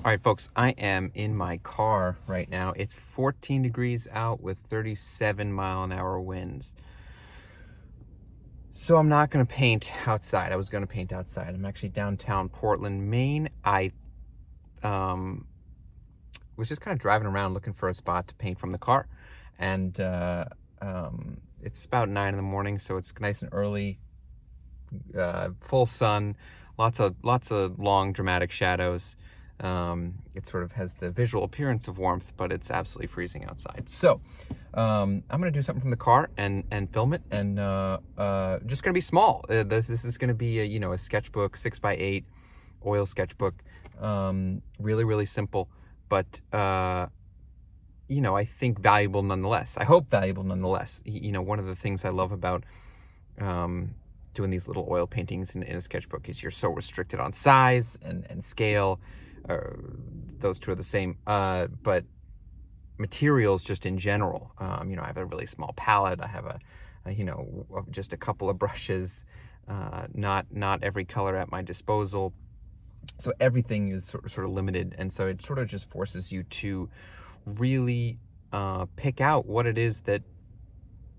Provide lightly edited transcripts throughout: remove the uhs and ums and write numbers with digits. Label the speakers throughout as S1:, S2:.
S1: All right, folks, I am in my car right now. It's 14 degrees out with 37-mile-an-hour winds. So I'm not going to paint outside. I was going to paint outside. I'm actually downtown Portland, Maine. I was just kind of driving around looking for a spot to paint from the car. And it's about 9 in the morning, so it's nice and early, full sun, lots of long dramatic shadows. It sort of has the visual appearance of warmth, but it's absolutely freezing outside. So I'm gonna do something from the car and film it, and just gonna be small. This is gonna be a sketchbook, 6x8 oil sketchbook. Really simple, but I think valuable nonetheless. I hope valuable nonetheless. One of the things I love about doing these little oil paintings in a sketchbook is you're so restricted on size and scale. Those two are the same, but materials just in general. I have a really small palette. I have just a couple of brushes, not every color at my disposal. So everything is sort of limited, and so it sort of just forces you to really pick out what it is that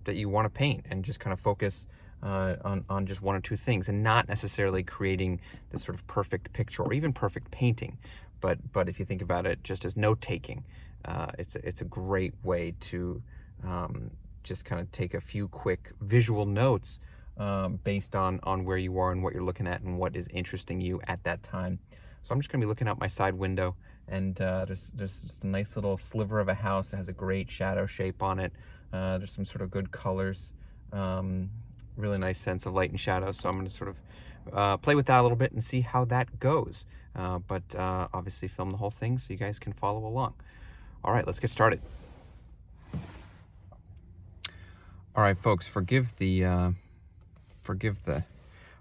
S1: you want to paint, and just kind of focus on just one or two things, and not necessarily creating this sort of perfect picture or even perfect painting. But if you think about it just as note-taking, it's a great way to just kind of take a few quick visual notes based on where you are and what you're looking at and what is interesting you at that time. So I'm just going to be looking out my side window, and there's just a nice little sliver of a house that has a great shadow shape on it. There's some sort of good colors, really nice sense of light and shadow. So I'm going to sort of play with that a little bit and see how that goes. But obviously film the whole thing so you guys can follow along. All right, let's get started. All right, folks, forgive the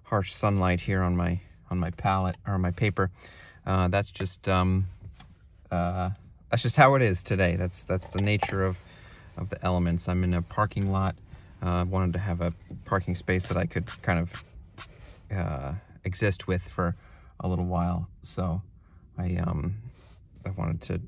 S1: harsh sunlight here on my palette or my paper. That's just how it is today. That's the nature of the elements. I'm in a parking lot. Wanted to have a parking space that I could kind of exist with for a little while. So I wanted to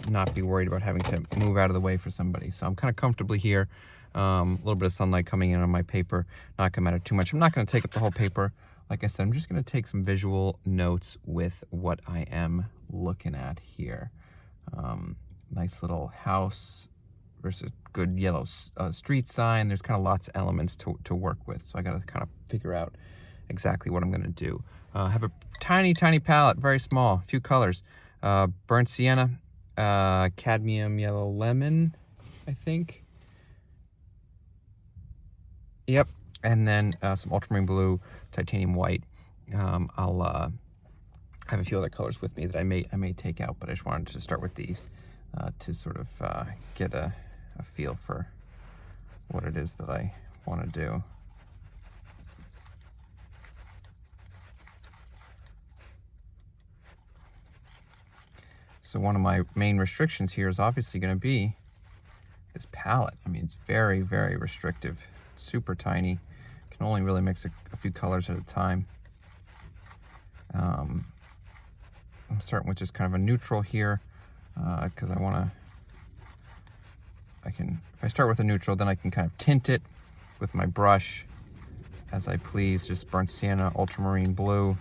S1: not be worried about having to move out of the way for somebody. So I'm kind of comfortably here. A little bit of sunlight coming in on my paper, not gonna matter too much. I'm not gonna take up the whole paper. Like I said, I'm just gonna take some visual notes with what I am looking at here. Nice little house versus good yellow street sign. There's kind of lots of elements to work with. So I gotta kind of figure out exactly what I'm gonna do. Have a tiny palette, very small, a few colors. Burnt sienna, cadmium yellow lemon, I think. Yep, and then some ultramarine blue, titanium white. I'll have a few other colors with me that I may take out, but I just wanted to start with these to sort of get a feel for what it is that I want to do. So one of my main restrictions here is obviously going to be this palette. I mean, it's very restrictive, super tiny. Can only really mix a few colors at a time. I'm starting with just kind of a neutral here because if I start with a neutral, then I can kind of tint it with my brush as I please. Just burnt sienna, ultramarine blue.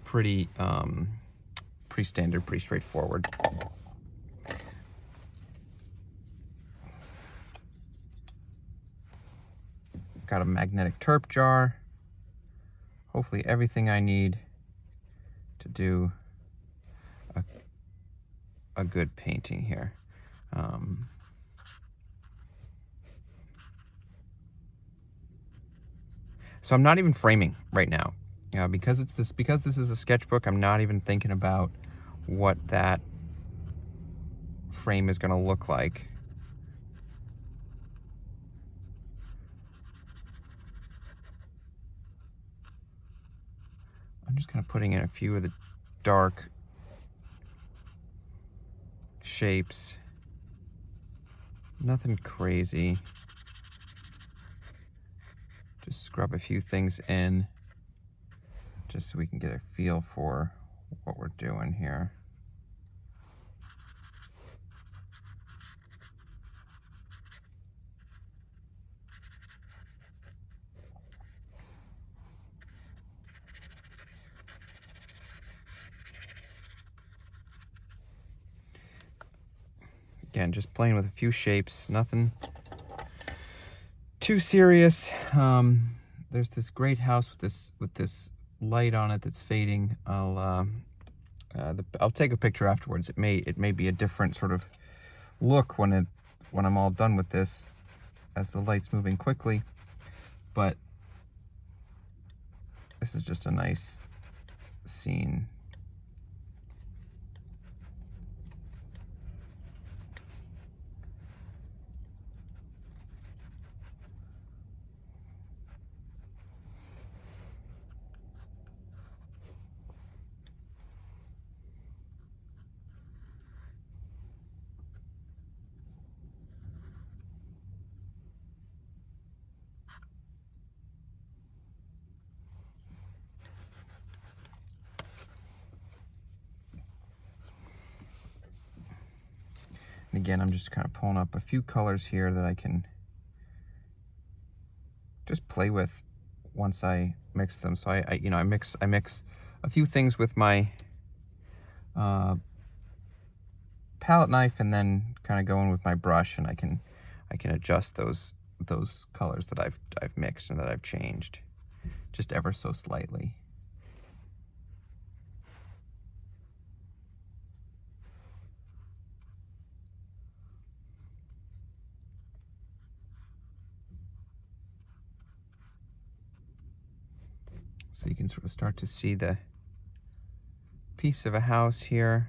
S1: Pretty standard, pretty straightforward. Got a magnetic terp jar. Hopefully everything I need to do a good painting here. So I'm not even framing right now. Because this is a sketchbook, I'm not even thinking about what that frame is going to look like. I'm just kind of putting in a few of the dark shapes. Nothing crazy. Just scrub a few things in just so we can get a feel for what we're doing here. Again, just playing with a few shapes, nothing too serious. There's this great house with this light on it that's fading. I'll take a picture afterwards. It may be a different sort of look when I'm all done with this, as the light's moving quickly. But this is just a nice scene. And again, I'm just kind of pulling up a few colors here that I can just play with once I mix them. So I mix a few things with my palette knife, and then kind of go in with my brush, and I can adjust those colors that I've mixed and that I've changed just ever so slightly. So you can sort of start to see the piece of a house here.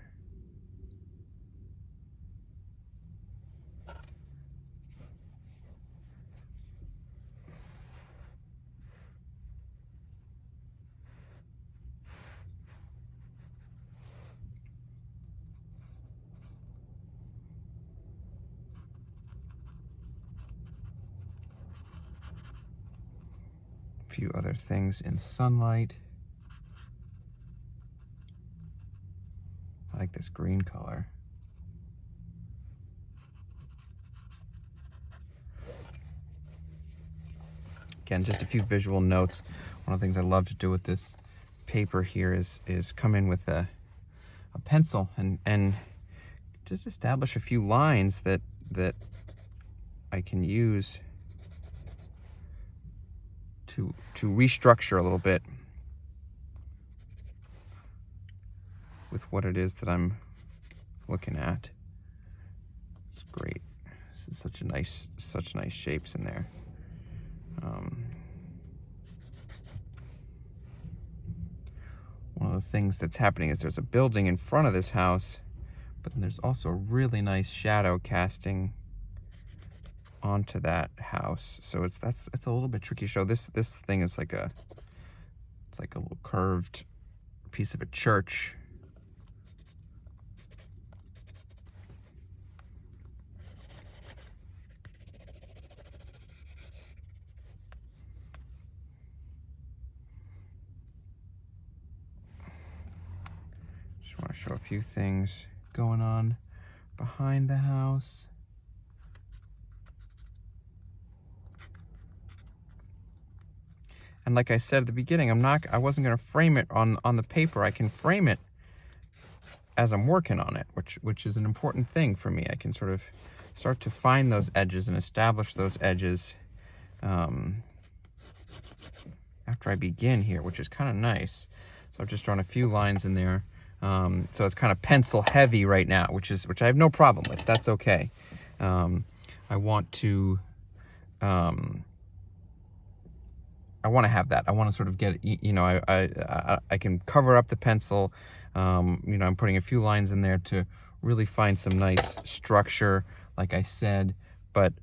S1: A few other things in sunlight. I like this green color. Again, just a few visual notes. One of the things I love to do with this paper here is come in with a pencil and just establish a few lines that I can use to restructure a little bit with what it is that I'm looking at. It's great. This is such nice shapes in there. One of the things that's happening is there's a building in front of this house, but then there's also a really nice shadow casting onto that house. So it's a little bit tricky to show. This thing is like it's like a little curved piece of a church. Just want to show a few things going on behind the house. And like I said at the beginning, I wasn't going to frame it on the paper. I can frame it as I'm working on it, which is an important thing for me. I can sort of start to find those edges and establish those edges after I begin here, which is kind of nice. So I've just drawn a few lines in there. So it's kind of pencil heavy right now, which I have no problem with. That's okay. I want to have that. I want to sort of get, I can cover up the pencil. I'm putting a few lines in there to really find some nice structure, like I said, but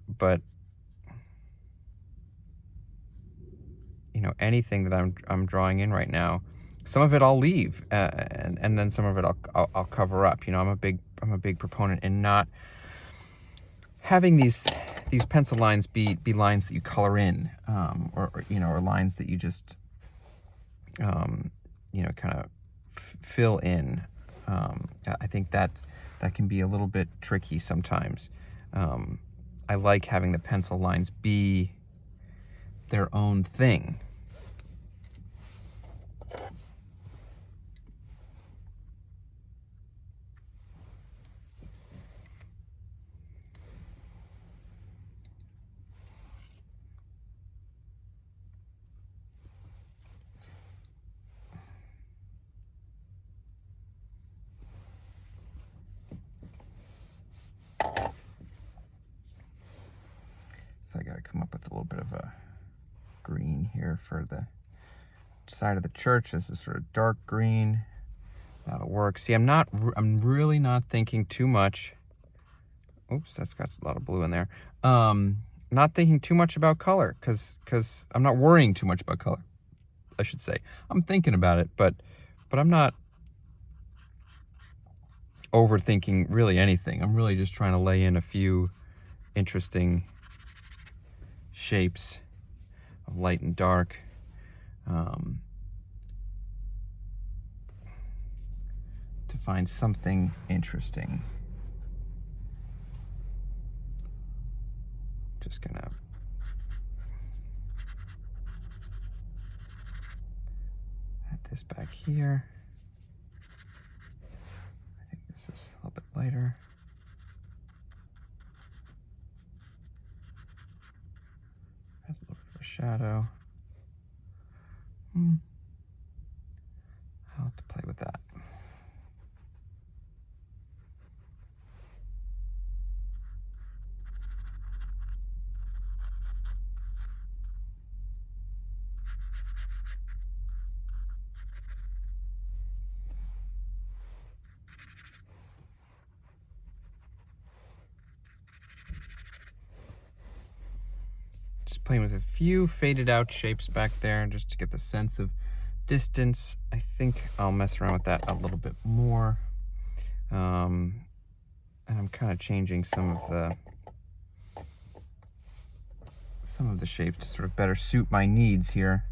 S1: anything that I'm drawing in right now, some of it I'll leave, and then some of it I'll cover up. I'm a big proponent in not having these pencil lines be lines that you color in, or lines that you just kind of fill in. I think that can be a little bit tricky sometimes. I like having the pencil lines be their own thing. So I got to come up with a little bit of a green here for the side of the church. This is sort of dark green. That'll work. See, I'm really not thinking too much. Oops, that's got a lot of blue in there. Not thinking too much about color because I'm not worrying too much about color, I should say. I'm thinking about it, but I'm not overthinking really anything. I'm really just trying to lay in a few interesting shapes of light and dark. To find something interesting. Just gonna add this back here. I think this is a little bit lighter. Has a little bit of a shadow. I'll have to play with that. Just playing with a few faded out shapes back there just to get the sense of distance. I think I'll mess around with that a little bit more. And I'm kind of changing some of the shapes to sort of better suit my needs here.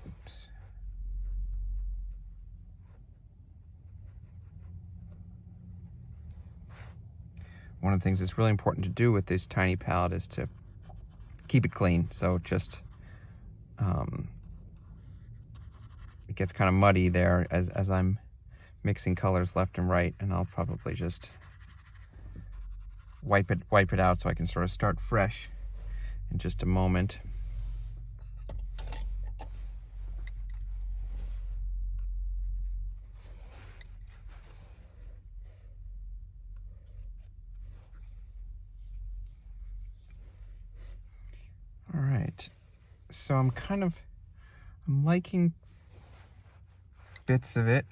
S1: Oops. One of the things that's really important to do with this tiny palette is to keep it clean. So just it gets kind of muddy there as I'm mixing colors left and right, and I'll probably just wipe it out so I can sort of start fresh in just a moment. All right, so I'm liking bits of it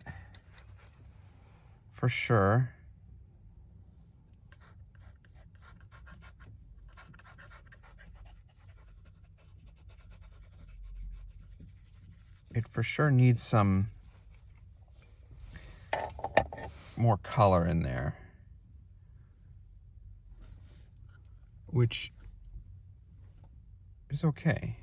S1: for sure. It for sure needs some more color in there, which is okay.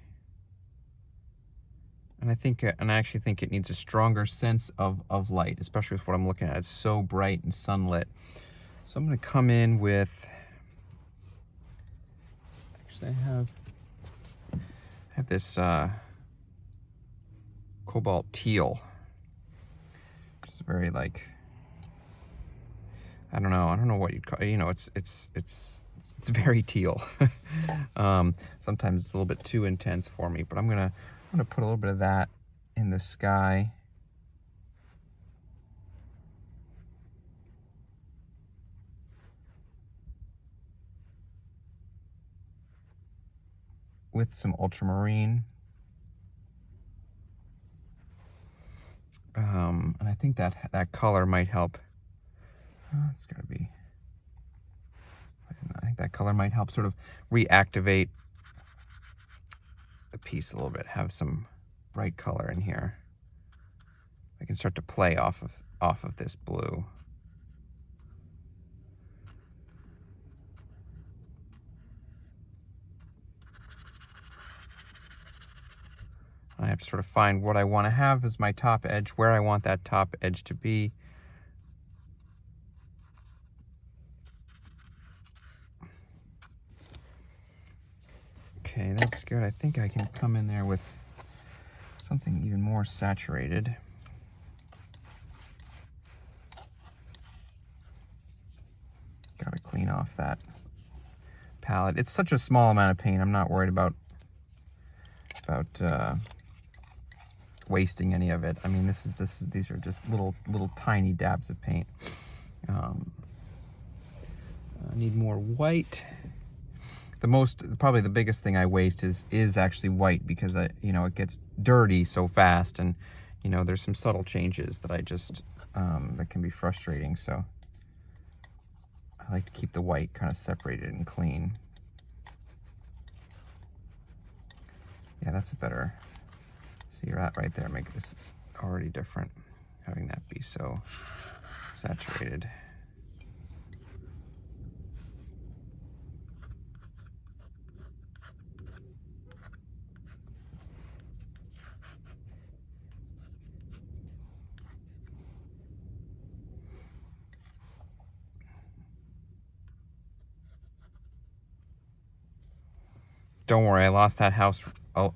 S1: And I actually think it needs a stronger sense of light, especially with what I'm looking at. It's so bright and sunlit. So I'm going to come in with, actually I have this cobalt teal, which is very like, I don't know what you'd call it. You know, it's very teal. Sometimes it's a little bit too intense for me, but I'm gonna put a little bit of that in the sky. With some ultramarine. And I think that color might help. It's gotta be, I think that color might help sort of reactivate the piece a little bit, have some bright color in here. I can start to play off of this blue. have to sort of find what I want to have as my top edge, where I want that top edge to be. Okay, that's good. I think I can come in there with something even more saturated. Gotta clean off that palette. It's such a small amount of paint. I'm not worried about wasting any of it. I mean, these are just little tiny dabs of paint. I need more white. Probably the biggest thing I waste is actually white, because it gets dirty so fast, and there's some subtle changes that I just that can be frustrating. So I like to keep the white kind of separated and clean. Yeah, that's a better. See, you're at right there. Make this already different, having that be so saturated. Don't worry, I lost that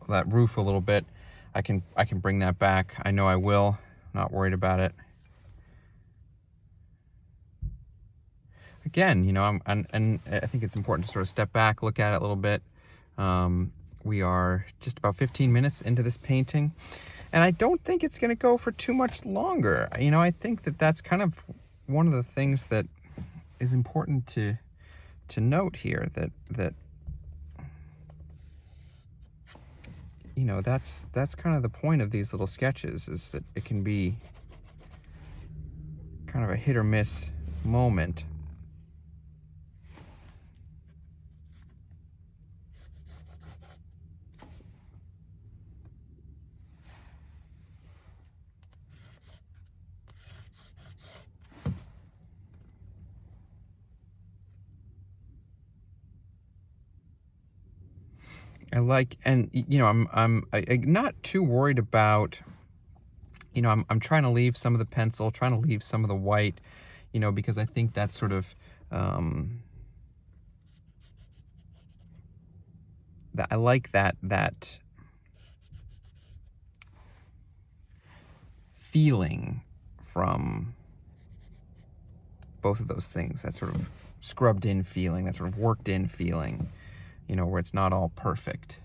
S1: that roof a little bit. I can bring that back. I know I will. Not worried about it. Again, and I think it's important to sort of step back, look at it a little bit. We are just about 15 minutes into this painting, and I don't think it's going to go for too much longer. I think that's kind of one of the things that is important to note here, that that's kind of the point of these little sketches, is that it can be kind of a hit or miss moment. I'm not too worried about, I'm trying to leave some of the pencil, trying to leave some of the white, because I think that's sort of, that I like that feeling from both of those things, that sort of scrubbed in feeling, that sort of worked in feeling, where it's not all perfect.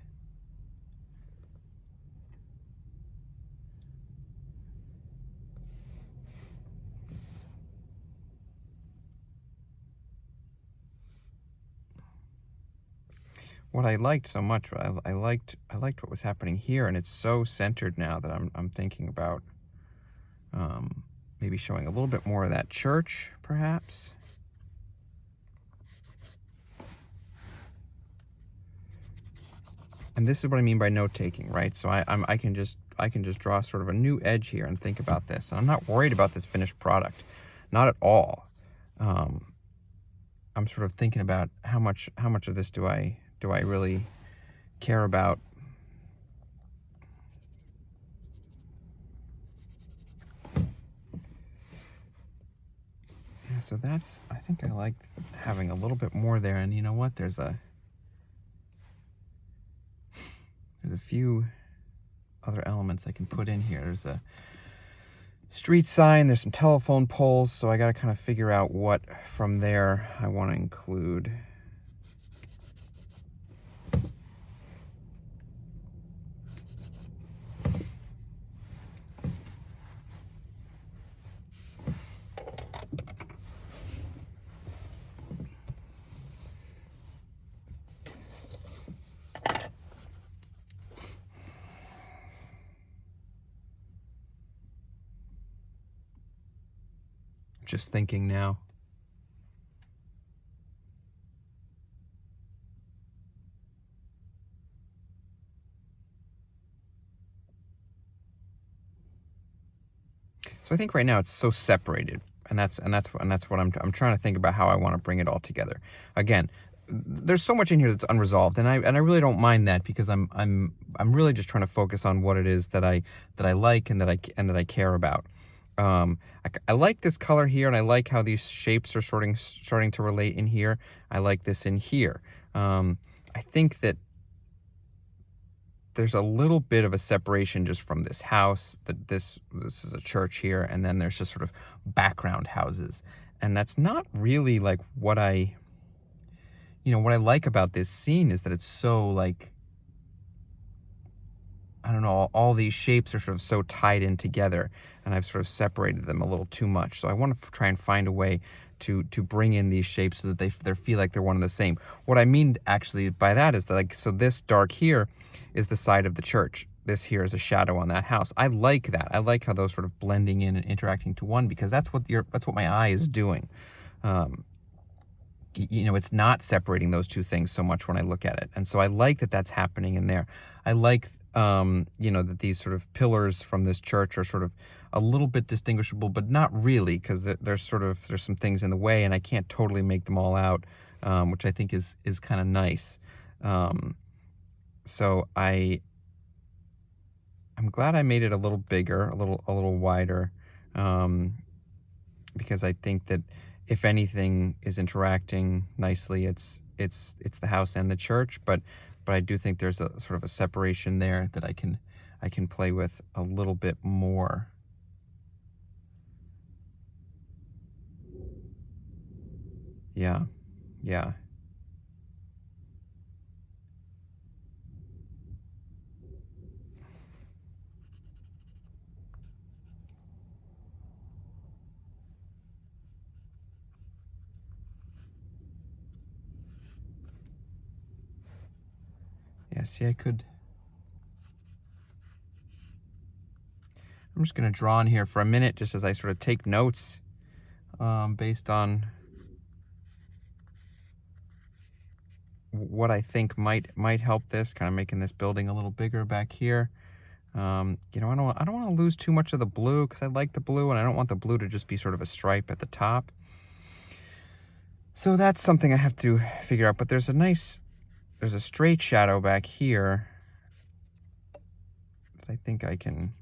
S1: What I liked so much, I liked what was happening here, and it's so centered now that I'm thinking about maybe showing a little bit more of that church, perhaps. And this is what I mean by note taking, right? So I can just draw sort of a new edge here and think about this. And I'm not worried about this finished product, not at all. I'm sort of thinking about how much of this do I really care about. Yeah, so I think I liked having a little bit more there. And you know what? There's a few other elements I can put in here. There's a street sign, there's some telephone poles, so I got to kind of figure out what from there I want to include. Just thinking now. So I think right now it's so separated, and that's what I'm trying to think about how I want to bring it all together. Again, there's so much in here that's unresolved, and I really don't mind that, because I'm really just trying to focus on what it is that I like and that I care about. I like this color here, and I like how these shapes are starting to relate in here. I like this in here. I think that there's a little bit of a separation just from this house, that this is a church here, and then there's just sort of background houses. And that's not really like what what I like about this scene, is that it's so like, I don't know, all these shapes are sort of so tied in together, and I've sort of separated them a little too much. So I want to try and find a way to bring in these shapes so that they feel like they're one and the same. What I mean actually by that is that, like, so this dark here is the side of the church. This here is a shadow on that house. I like that. I like how those sort of blending in and interacting to one, because that's what my eye is doing. Um, it's not separating those two things so much when I look at it. And so I like that that's happening in there. I like, that these sort of pillars from this church are sort of a little bit distinguishable, but not really, because there's some things in the way, and I can't totally make them all out, which I think is kind of nice. So I'm glad I made it a little bigger, a little wider, because I think that if anything is interacting nicely, it's the house and the church, but I do think there's a sort of a separation there that I can play with a little bit more. Yeah. Yeah. Yeah, see, I'm just going to draw in here for a minute, just as I sort of take notes, based on what I think might help this, kind of making this building a little bigger back here. I don't want to lose too much of the blue, because I like the blue, and I don't want the blue to just be sort of a stripe at the top. So that's something I have to figure out. But there's a straight shadow back here that I think I can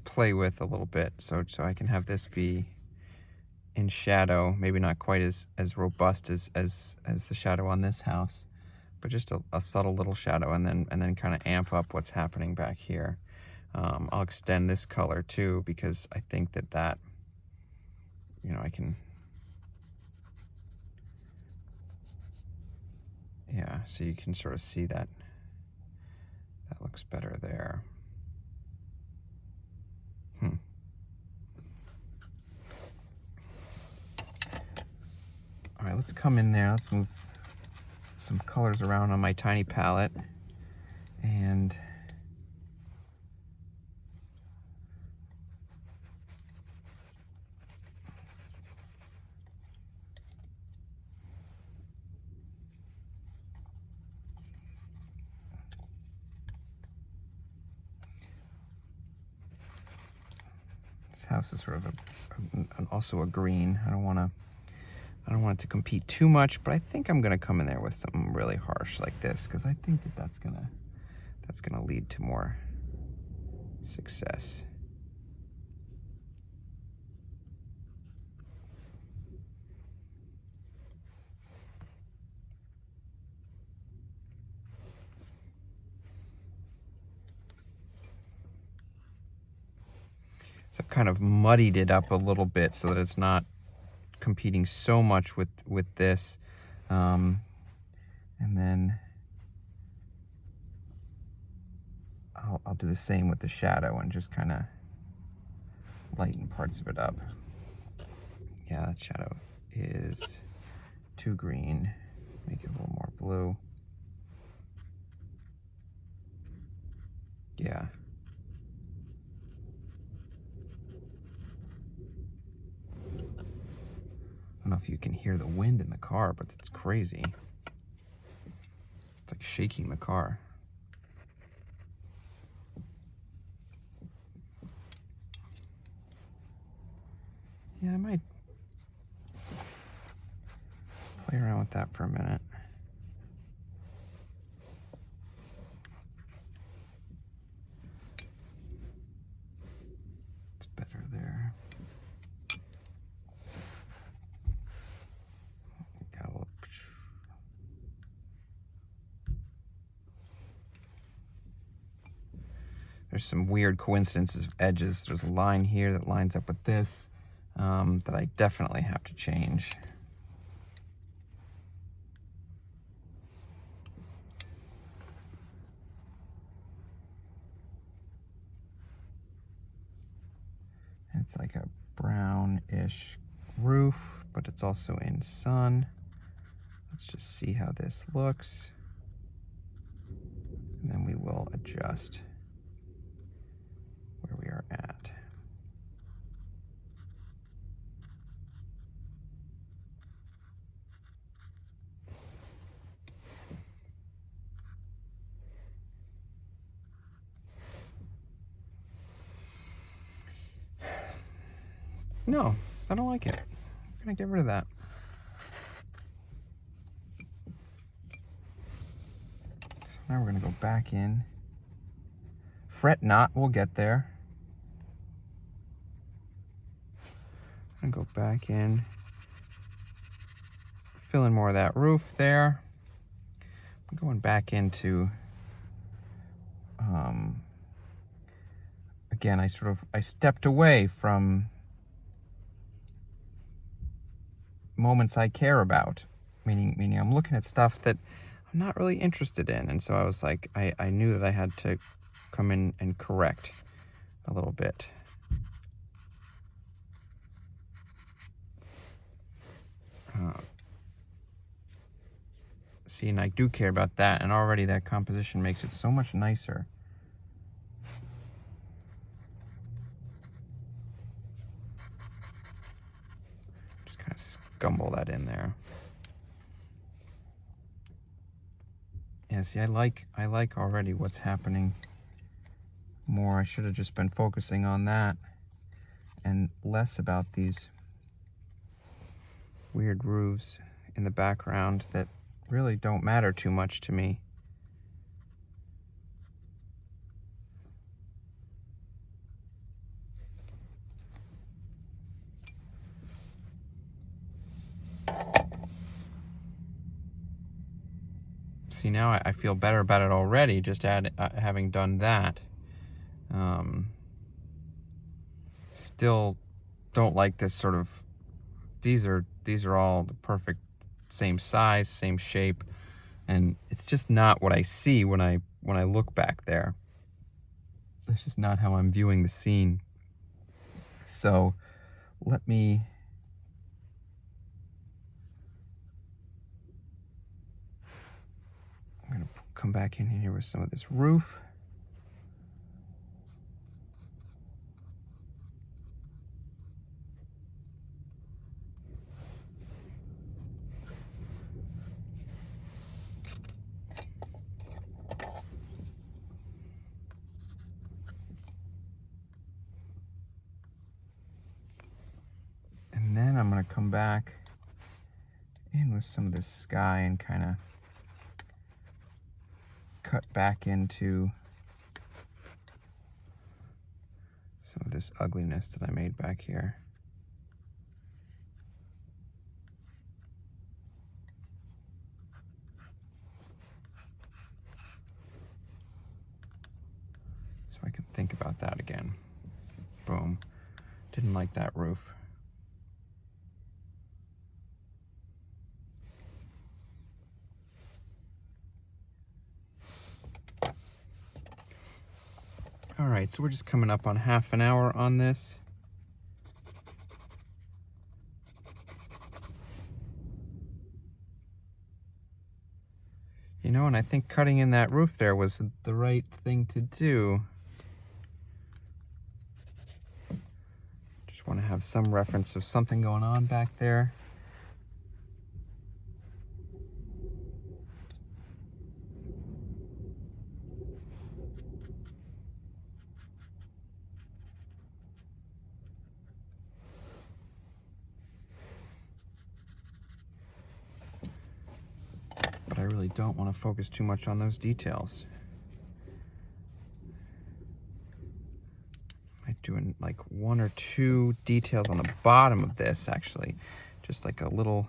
S1: play with a little bit. So I can have this be in shadow, maybe not quite as robust as the shadow on this house, but just a subtle little shadow, and then kind of amp up what's happening back here. I'll extend this color too, because I think that I can, yeah, so you can sort of see that looks better there. All right, let's come in there. Let's move some colors around on my tiny palette, and this house is sort of also a green. I don't want it to compete too much, but I think I'm gonna come in there with something really harsh like this, because I think that's gonna lead to more success. So I've kind of muddied it up a little bit so that it's not competing so much with this, and then I'll do the same with the shadow and just kind of lighten parts of it up. Yeah, that shadow is too green. Make it a little more blue. Yeah. I don't know if you can hear the wind in the car, but it's crazy. It's like shaking the car. Yeah, I might play around with that for a minute. It's better there. Got a little. There's some weird coincidences of edges. There's a line here that lines up with this that I definitely have to change. It's like a brownish roof, but it's also in sun. Let's just see how this looks. And then we will adjust where we are at. No, I don't like it. I'm gonna get rid of that. So now we're gonna go back in. Fret not, we'll get there. I'm gonna go back in. Fill in more of that roof there. I'm going back into, again, I stepped away from moments I care about, meaning I'm looking at stuff that I'm not really interested in. And so I was like, I knew that I had to come in and correct a little bit. See, and I do care about that, and already that composition makes it so much nicer. Just kind of scumble that in there. Yeah, see, I like already what's happening more. I should have just been focusing on that and less about these weird roofs in the background that really don't matter too much to me. See, now I feel better about it already, just having done that. Still don't like this sort of, these are all the perfect same size, same shape, and it's just not what I see when I look back there. That's just not how I'm viewing the scene. So I'm gonna come back in here with some of this roof. And then I'm gonna come back in with some of this sky and kind of cut back into some of this ugliness that I made back here. So I can think about that again. Boom. Didn't like that roof. All right, so we're just coming up on half an hour on this. You know, and I think cutting in that roof there was the right thing to do. Just want to have some reference of something going on back there. don't want to focus too much on those details. Might do like 1 or 2 details on the bottom of this, actually. Just like a little,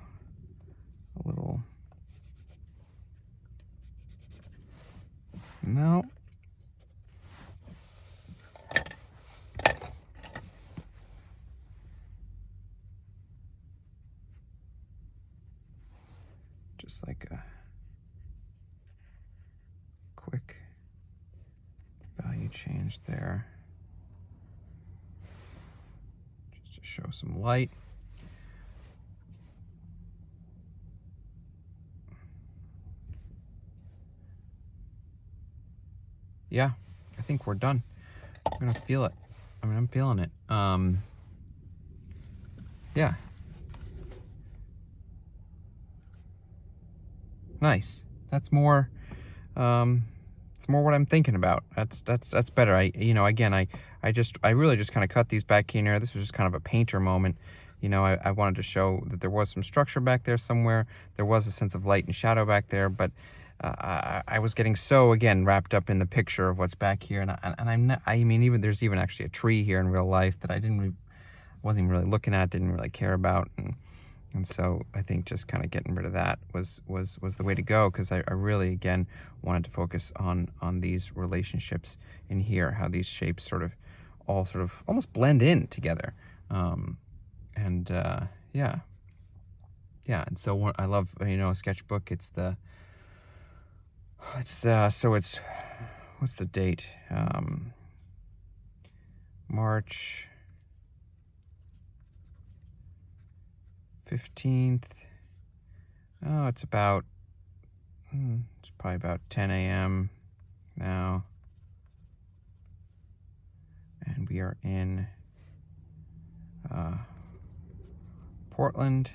S1: no. Just like a quick value change there. Just to show some light. Yeah, I think we're done. I'm gonna feel it. I mean, I'm feeling it. Yeah. Nice. That's more, it's more what I'm thinking about. That's better. Again, I really just kind of cut these back here. This was just kind of a painter moment. I wanted to show that there was some structure back there somewhere. There was a sense of light and shadow back there, but I was getting so, again, wrapped up in the picture of what's back here. I mean, even there's even actually a tree here in real life that I wasn't even really looking at, didn't really care about. And so I think just kind of getting rid of that was the way to go, because I really, again, wanted to focus on these relationships in here, how these shapes all almost blend in together. Yeah. And so I love, a sketchbook. What's the date? March 15th. Oh, it's probably about 10 a.m. now. And we are in Portland,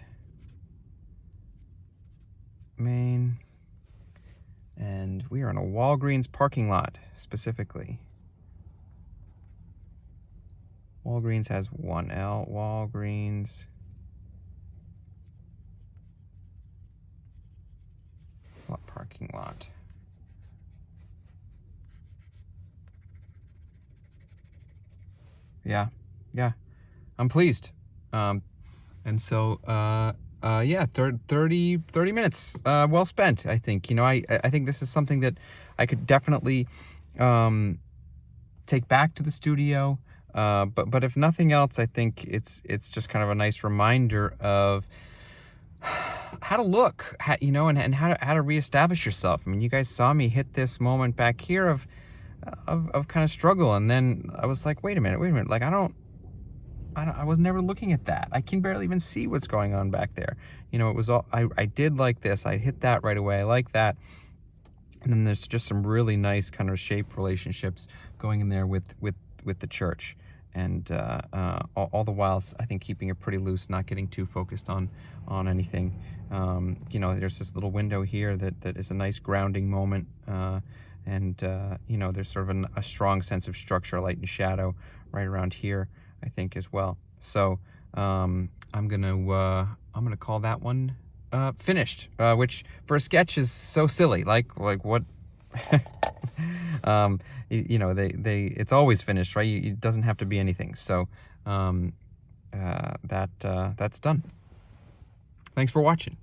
S1: Maine. And we are in a Walgreens parking lot, specifically. Walgreens has 1L. Walgreens. Parking lot. Yeah. I'm pleased. And so, yeah, 30 minutes, well spent, I think. I think this is something that I could definitely take back to the studio. But if nothing else, I think it's just kind of a nice reminder of how to look, and how to reestablish yourself. I mean, you guys saw me hit this moment back here of kind of struggle, and then I was like, wait a minute, like I was never looking at that. I can barely even see what's going on back there. It was all I did like this. I hit that right away. I like that. And then there's just some really nice kind of shape relationships going in there with the church, and all the while, I think, keeping it pretty loose, not getting too focused on anything. There's this little window here that is a nice grounding moment, and there's sort of a strong sense of structure, light and shadow right around here, I think, as well. So I'm gonna call that one finished, which for a sketch is so silly. Like what? It's always finished, right? It doesn't have to be anything. So that's done. Thanks for watching.